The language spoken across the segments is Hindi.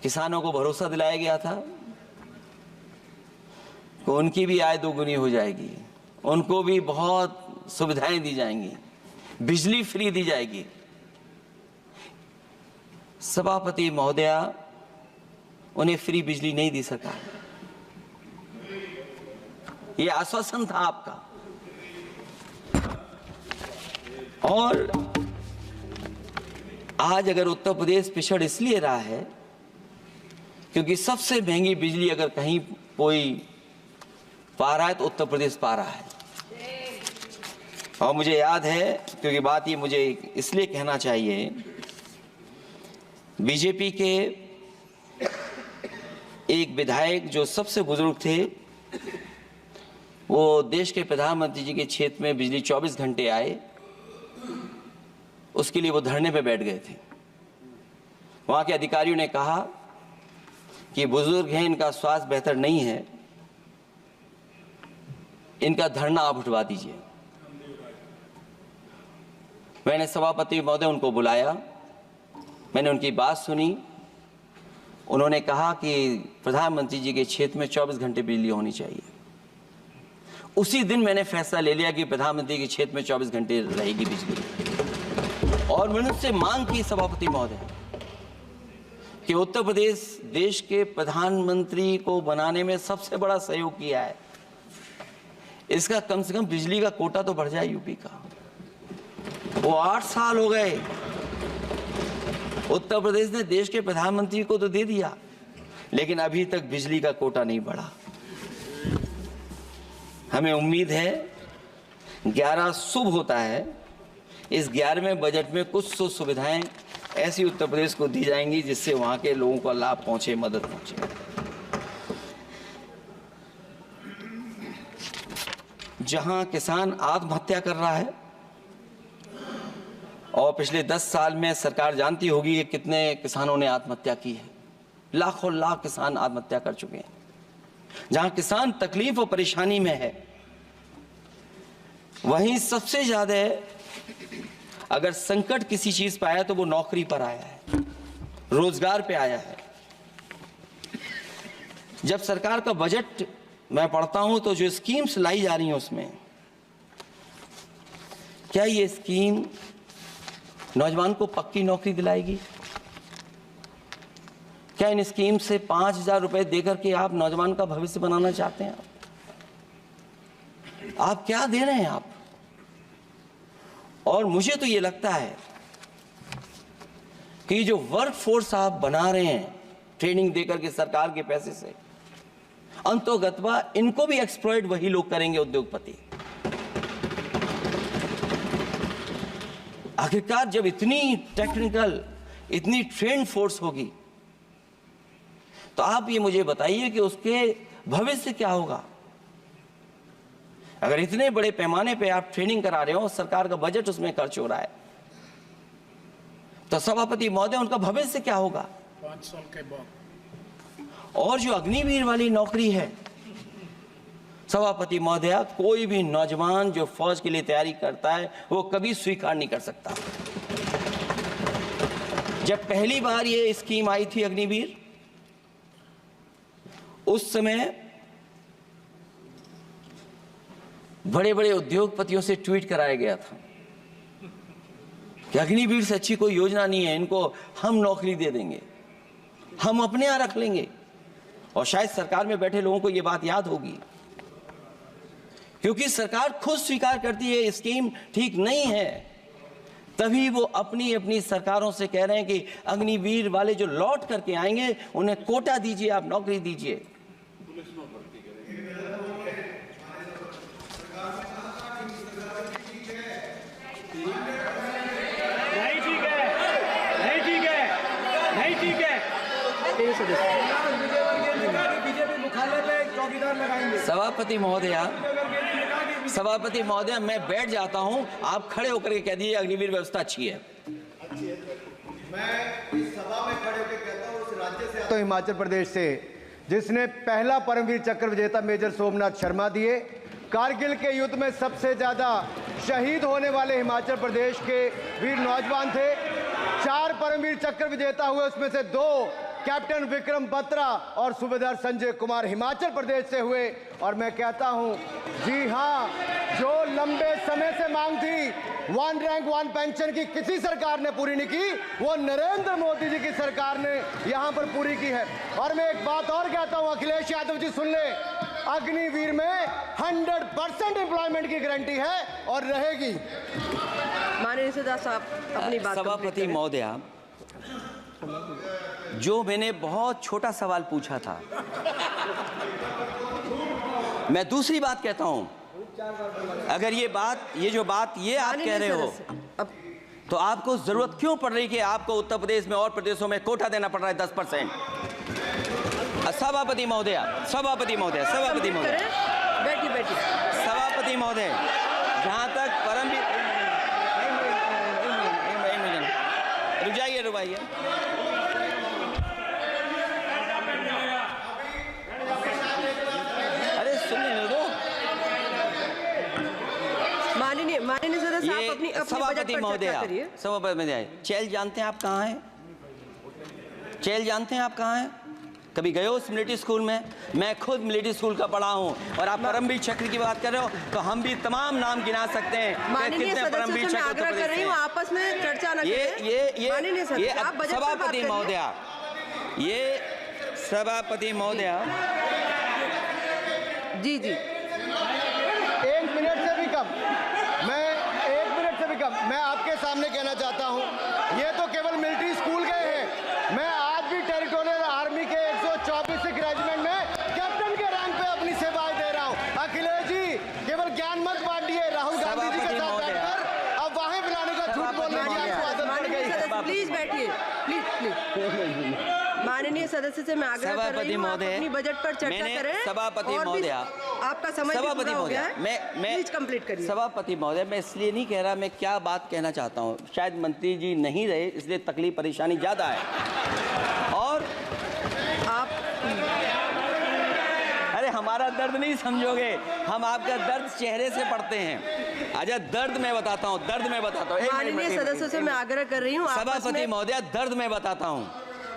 किसानों को भरोसा दिलाया गया था कि उनकी भी आय दोगुनी हो जाएगी, उनको भी बहुत सुविधाएं दी जाएंगी, बिजली फ्री दी जाएगी। सभापति महोदया उन्हें फ्री बिजली नहीं दी सका। ये आश्वासन था आपका। और आज अगर उत्तर प्रदेश पिछड़ इसलिए रहा है क्योंकि सबसे महंगी बिजली अगर कहीं कोई पा रहा है तो उत्तर प्रदेश पा रहा है। और मुझे याद है, क्योंकि बात ये मुझे इसलिए कहना चाहिए, बीजेपी के एक विधायक जो सबसे बुजुर्ग थे, वो देश के प्रधानमंत्री जी के क्षेत्र में बिजली 24 घंटे आए, उसके लिए वो धरने पे बैठ गए थे। वहां के अधिकारियों ने कहा कि बुजुर्ग हैं, इनका स्वास्थ्य बेहतर नहीं है, इनका धरना आप उठवा दीजिए। मैंने सभापति महोदय उनको बुलाया, मैंने उनकी बात सुनी। उन्होंने कहा कि प्रधानमंत्री जी के क्षेत्र में 24 घंटे बिजली होनी चाहिए। उसी दिन मैंने फैसला ले लिया कि प्रधानमंत्री के क्षेत्र में 24 घंटे रहेगी बिजली। और मैंने उससे मांग की सभापति महोदय कि उत्तर प्रदेश देश के प्रधानमंत्री को बनाने में सबसे बड़ा सहयोग किया है, इसका कम से कम बिजली का कोटा तो बढ़ जाए यूपी का। वो 8 साल हो गए, उत्तर प्रदेश ने देश के प्रधानमंत्री को तो दे दिया, लेकिन अभी तक बिजली का कोटा नहीं बढ़ा। हमें उम्मीद है 11 शुभ होता है, इस 11वें बजट में कुछ सुविधाएं ऐसी उत्तर प्रदेश को दी जाएंगी जिससे वहां के लोगों को लाभ पहुंचे, मदद पहुंचे। जहां किसान आत्महत्या कर रहा है, और पिछले 10 साल में सरकार जानती होगी कि कितने किसानों ने आत्महत्या की है, लाखों लाख किसान आत्महत्या कर चुके हैं। जहां किसान तकलीफ और परेशानी में है, वहीं सबसे ज्यादा अगर संकट किसी चीज पर आया तो वो नौकरी पर आया है, रोजगार पे आया है। जब सरकार का बजट मैं पढ़ता हूं तो जो स्कीम्स लाई जा रही हैं उसमें, क्या ये स्कीम नौजवान को पक्की नौकरी दिलाएगी? क्या इन स्कीम से 5,000 रुपए देकर के आप नौजवान का भविष्य बनाना चाहते हैं? आप क्या दे रहे हैं आप? और मुझे तो ये लगता है कि जो वर्क फोर्स आप बना रहे हैं ट्रेनिंग देकर के सरकार के पैसे से, अंतोगत्वा इनको भी एक्सप्लॉइट वही लोग करेंगे, उद्योगपति। आखिरकार जब इतनी टेक्निकल, इतनी ट्रेन फोर्स होगी, तो आप ये मुझे बताइए कि उसके भविष्य क्या होगा। अगर इतने बड़े पैमाने पे आप ट्रेनिंग करा रहे हो, सरकार का बजट उसमें खर्च हो रहा है, तो सभापति महोदय उनका भविष्य क्या होगा 5 साल के बाद? और जो अग्निवीर वाली नौकरी है, सभापति महोदय, कोई भी नौजवान जो फौज के लिए तैयारी करता है वो कभी स्वीकार नहीं कर सकता। जब पहली बार ये स्कीम आई थी अग्निवीर, उस समय बड़े बड़े उद्योगपतियों से ट्वीट कराया गया था कि अग्निवीर से अच्छी कोई योजना नहीं है, इनको हम नौकरी दे देंगे, हम अपने यहां रख लेंगे। और शायद सरकार में बैठे लोगों को यह बात याद होगी, क्योंकि सरकार खुद स्वीकार करती है स्कीम ठीक नहीं है, तभी वो अपनी अपनी सरकारों से कह रहे हैं कि अग्निवीर वाले जो लौट करके आएंगे उन्हें कोटा दीजिए, आप नौकरी दीजिए। सभापति महोदय, मैं बैठ जाता हूं, आप खड़े होकर के कह दीजिए अग्निवीर व्यवस्था अच्छी है। मैं इस सभा में खड़े होकर कहता हूं, उस राज्य से आता हूं, हिमाचल प्रदेश से, जिसने पहला परमवीर चक्र विजेता मेजर सोमनाथ शर्मा दिए। कारगिल के युद्ध में सबसे ज्यादा शहीद होने वाले हिमाचल प्रदेश के वीर नौजवान थे। 4 परमवीर चक्र विजेता हुए, उसमें से 2 कैप्टन विक्रम बत्रा और सूबेदार संजय कुमार हिमाचल प्रदेश से हुए। और मैं कहता हूं, जी हां, जो लंबे समय से मांग थी वन रैंक वन पेंशन की किसी सरकार ने पूरी नहीं की, वो नरेंद्र मोदी जी की सरकार ने यहां पर पूरी की है। और मैं एक बात और कहता हूं, अखिलेश यादव जी सुन ले, अग्निवीर में 100% एम्प्लॉयमेंट की गारंटी है और रहेगी। माननीय सदा साहब अपनी बात सभापति महोदया, जो मैंने बहुत छोटा सवाल पूछा था, मैं दूसरी बात कहता हूं। अगर ये जो बात आप कह रहे हो, तो आपको जरूरत क्यों पड़ रही कि आपको उत्तर प्रदेश में और प्रदेशों में कोटा देना पड़ रहा है 10%? सभापति महोदया, सभापति महोदय, सभापति महोदय, बैठिए सभापति महोदय, जहां तक परमवीर, रुक जाइए, अरे सुनने दो। माननीय सदा साहब अपनी सभापति महोदया, सभापति महोदय, चैल जानते हैं आप कहाँ हैं? चैल जानते हैं आप कहाँ हैं? कभी गए हो उस मिलिट्री स्कूल में? मैं खुद मिलिट्री स्कूल का पढ़ा हूँ। और आप परमवीर चक्र की बात कर रहे हो, तो हम भी तमाम नाम गिना सकते हैं। माननीय सदस्यों से मैं आग्रह कर रही हूँ, आपस में चर्चा न करें। ये सभापति महोदया, ये सभापति महोदया, जी 1 मिनट से भी कम, मैं आपके सामने कहना चाहता हूं, ये तो केवल मिलिट्री स्कूल गए हैं। मैं आज भी टेरिटोरियल आर्मी के 124 रेजिमेंट में कैप्टन के रैंक पे अपनी सेवाएं दे रहा हूं। अखिलेश जी केवल ज्ञान मत बांटिए, राहुल गांधी जी के साथ बैठकर अब वाहे बुलाने का झूठ बोलने की आपको आदत पड़ गई। प्लीज बैठिए, प्लीज। माननीय सदस्य से मैं आग्रह कर रही हूं, आप अपनी बजट पर चर्चा करें। सभापति महोदया, आपका समय पूरा हो गया है, मैं प्लीज कंप्लीट करिए। सभापति महोदय, मैं इसलिए नहीं कह रहा, मैं क्या बात कहना चाहता हूँ, शायद मंत्री जी नहीं रहे इसलिए तकलीफ परेशानी ज्यादा है। और आप अरे हमारा दर्द नहीं समझोगे, हम आपका दर्द चेहरे से पढ़ते हैं। अच्छा, दर्द मैं बताता हूँ, माननीय सदस्यों से मैं आग्रह कर रही हूँ, सभापति महोदय, दर्द मैं बताता हूँ,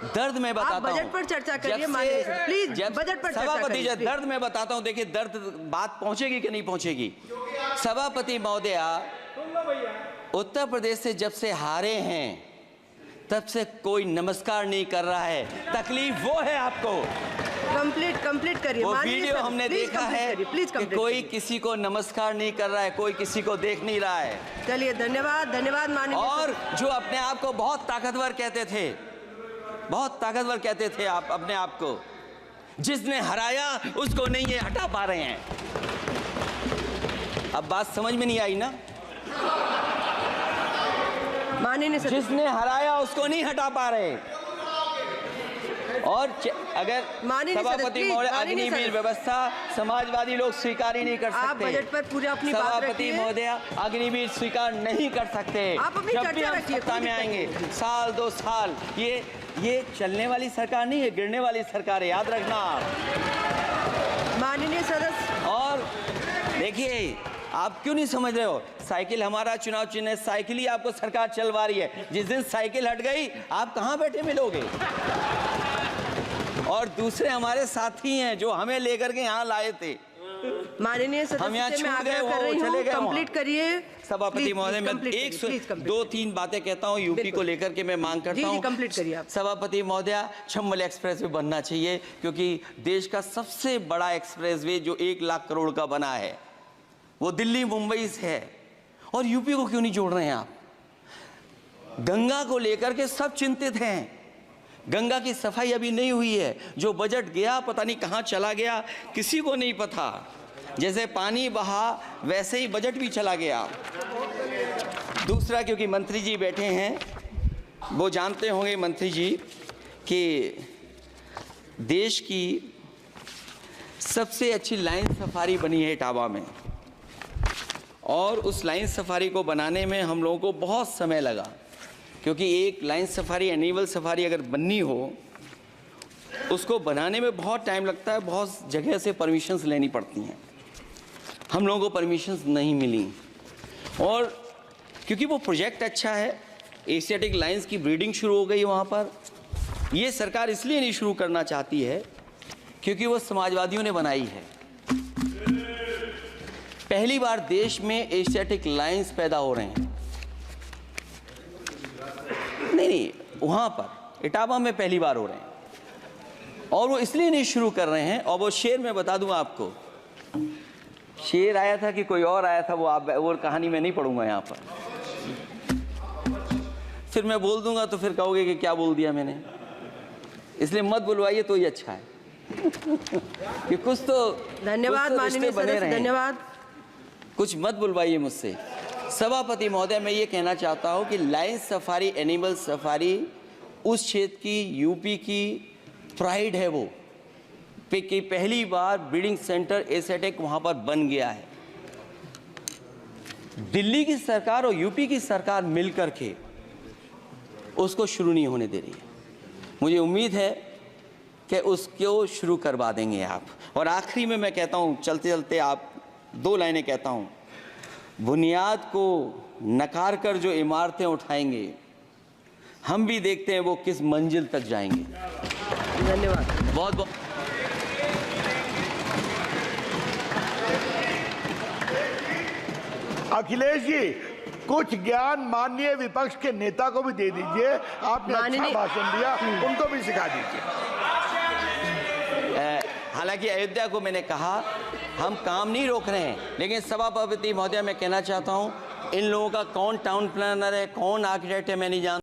बजट पर चर्चा करिए। प्लीज बजट पर सभापति जी, दर्द मैं बताता हूँ। देखिए, दर्द बात पहुंचेगी कि नहीं पहुंचेगी? सभापति महोदया, उत्तर प्रदेश से जब से हारे हैं तब से कोई नमस्कार नहीं कर रहा है। तकलीफ वो है आपको। कंप्लीट करिए। वो वीडियो हमने देखा है कि कोई किसी को नमस्कार नहीं कर रहा है, कोई किसी को देख नहीं रहा है। चलिए, धन्यवाद माननीय। और जो अपने आप को बहुत ताकतवर कहते थे, बहुत ताकतवर कहते थे आप अपने आप को, जिसने हराया उसको नहीं ये हटा पा रहे हैं। अब बात समझ में नहीं आई ना? माननीय जिसने हराया उसको नहीं हटा पा रहे। और अगर सभापति महोदय, अग्निवीर व्यवस्था समाजवादी लोग स्वीकार ही नहीं कर सकते। आप बजट पर पूरा अपनी बात रखिए। सभापति महोदय, अग्निवीर स्वीकार नहीं कर सकते। आप अपनी जब भी हम चर्चा सत्ता में आएंगे, साल 2 साल, ये चलने वाली सरकार नहीं है, गिरने वाली सरकार है, याद रखना। माननीय सदस्य, और देखिए, आप क्यों नहीं समझ रहे हो? साइकिल हमारा चुनाव चिन्ह है, साइकिल ही आपको सरकार चलवा रही है। जिस दिन साइकिल हट गई, आप कहां बैठे मिलोगे? और दूसरे हमारे साथी हैं जो हमें लेकर के यहाँ लाए थे। माननीय सदस्य, मैं आग्रह कर रही हूं, कंप्लीट करिए। सभापति महोदय, मैं 1-2-3 बातें कहता हूँ यूपी को लेकर के, मैं मांग करता हूँ। कंप्लीट करिए आप। सभापति महोदय, चंबल एक्सप्रेस वे बनना चाहिए, क्योंकि देश का सबसे बड़ा एक्सप्रेस वे जो 1 लाख करोड़ का बना है, वो दिल्ली मुंबई से है। और यूपी को क्यों नहीं जोड़ रहे हैं आप? गंगा को लेकर के सब चिंतित हैं। गंगा की सफाई अभी नहीं हुई है। जो बजट गया पता नहीं कहां चला गया, किसी को नहीं पता। जैसे पानी बहा वैसे ही बजट भी चला गया। दूसरा, क्योंकि मंत्री जी बैठे हैं, वो जानते होंगे मंत्री जी कि देश की सबसे अच्छी लाइन सफारी बनी है इटावा में, और उस लाइन सफारी को बनाने में हम लोगों को बहुत समय लगा, क्योंकि एक लाइन सफारी, एनिमल सफारी अगर बननी हो, उसको बनाने में बहुत टाइम लगता है, बहुत जगह से परमिशंस लेनी पड़ती हैं। हम लोगों को परमिशंस नहीं मिली, और क्योंकि वो प्रोजेक्ट अच्छा है, एशियाटिक लाइन्स की ब्रीडिंग शुरू हो गई वहाँ पर, ये सरकार इसलिए नहीं शुरू करना चाहती है क्योंकि वो समाजवादियों ने बनाई है। पहली बार देश में एशियाटिक लाइंस पैदा हो रहे हैं। नहीं, वहां पर इटावा में पहली बार हो रहे हैं, और वो इसलिए नहीं शुरू कर रहे हैं। और वो शेर मैं बता दूंगा आपको, शेर आया था कि कोई और आया था, वो कहानी मैं नहीं पढ़ूंगा यहाँ पर, फिर मैं बोल दूंगा तो फिर कहोगे कि क्या बोल दिया मैंने, इसलिए मत बुलवाइए तो ही अच्छा है। कि कुछ तो धन्यवाद माननीय सदस्य, धन्यवाद। कुछ मत बुलवाइए मुझसे। सभापति महोदय, मैं ये कहना चाहता हूँ कि लायन सफारी, एनिमल सफारी उस क्षेत्र की, यूपी की प्राइड है वो, कि पहली बार ब्रीडिंग सेंटर एशियाटिक वहाँ पर बन गया है। दिल्ली की सरकार और यूपी की सरकार मिलकर के उसको शुरू नहीं होने दे रही है। मुझे उम्मीद है कि उसको शुरू करवा देंगे आप। और आखिरी में मैं कहता हूँ, चलते चलते आप 2 लाइनें कहता हूँ, बुनियाद को नकार कर जो इमारतें उठाएंगे, हम भी देखते हैं वो किस मंजिल तक जाएंगे। धन्यवाद। बहुत बहुत अखिलेश जी, कुछ ज्ञान माननीय विपक्ष के नेता को भी दे दीजिए। आपने अच्छा भाषण दिया, उनको भी सिखा दीजिए। हालांकि अयोध्या को मैंने कहा हम काम नहीं रोक रहे हैं, लेकिन सभापति महोदय मैं कहना चाहता हूं, इन लोगों का कौन टाउन प्लानर है, कौन आर्किटेक्ट है, मैं नहीं जानता।